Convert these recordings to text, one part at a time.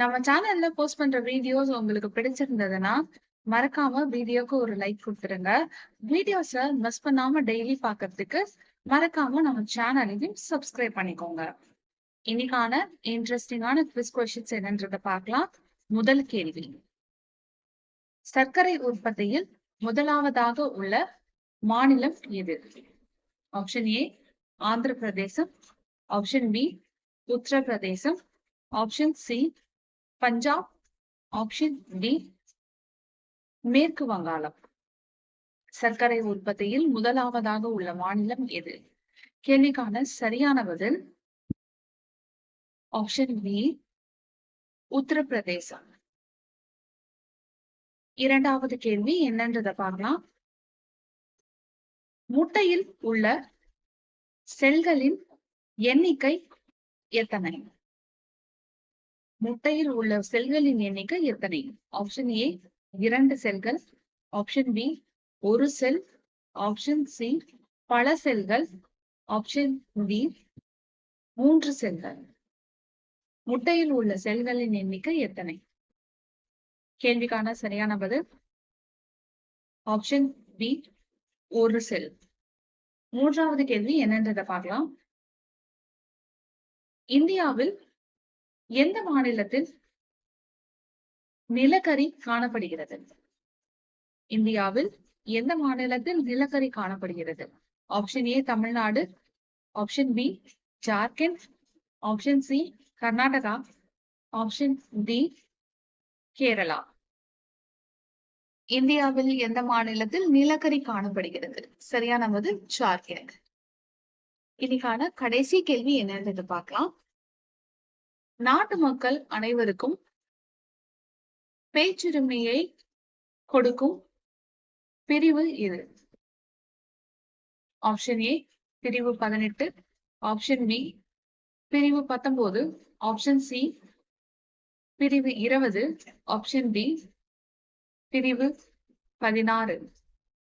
நம்ம சேனல்ல போஸ்ட் பண்ற வீடியோஸ் உங்களுக்கு பிடிச்சிருந்ததுன்னா, மறக்காம வீடியோக்கு ஒரு லைக் குடுத்துருங்க. வீடியோஸ மிஸ் பண்ணாம டெய்லி பார்க்கறதுக்கு, மறக்காம நம்ம சேனலையும் சப்ஸ்கிரைப் பண்ணிக்கோங்க. இன்னைக்கான இன்ட்ரெஸ்டிங்கான குவிஸ் கொஸ்டின்ஸ் என்னன்றத பார்க்கலாம். முதல் கேள்வி. சர்க்கரை உற்பத்தியில் முதலாவதாக உள்ள மாநிலம் எது? Option A Andhra Pradesh, option B Uttar Pradesh, option C Punjab, option D மேற்கு வங்காளம். சர்க்கரை உற்பத்தியில் முதலாவதாக உள்ள மாநிலம் எது? கேள்விக்கான சரியான பதில் ஆப்ஷன் பி உத்தரப்பிரதேசம். இரண்டாவது கேள்வி என்னன்றத பார்க்கலாம். முட்டையில் உள்ள செல்களின் எண்ணிக்கை எத்தனை? முட்டையில் உள்ள செல்களின் எண்ணிக்கை எத்தனை? ஆப்ஷன் ஏ 2 செல்கள், ஆப்ஷன் பி 1 செல், ஆப்ஷன் சி பல செல்கள், ஆப்ஷன் டி 3 செல்கள். முட்டையில் உள்ள செல்களின் எண்ணிக்கை எத்தனை? கேள்விக்கான சரியான பதில் ஆப்ஷன் பி 1 செல். மூன்றாவது கேள்வி என்னன்றதை பார்க்கலாம். இந்தியாவில் எந்த மாநிலத்தில் நிலக்கரி காணப்படுகிறது? இந்தியாவில் எந்த மாநிலத்தில் நிலக்கரி காணப்படுகிறது? Option A Tamil Nadu, option B Jharkhand, option C Karnataka, option D Kerala. இந்தியாவில் எந்த மாநிலத்தில் நிலக்கரி காணப்படுகிறது? சரியான பதில் ஜார்க்கண்ட். இன்னைக்கான கடைசி கேள்வி என்னன்றது பார்க்கலாம். நாட்டு மக்கள் அனைவருக்கும் பேச்சுரிமையை கொடுக்கும் பிரிவு எது? ஆப்ஷன் ஏ பிரிவு 18, ஆப்ஷன் பி பிரிவு 19, ஆப்ஷன் சி பிரிவு 20, ஆப்ஷன் டி பிரிவு 16.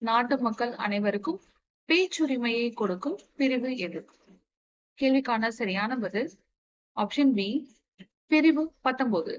நாட்டு மக்கள் அனைவருக்கும் பேச்சுரிமையை கொடுக்கும் பிரிவு எது? கேள்விக்கான சரியான பதில் ஆப்ஷன் பி பிரிவு 19.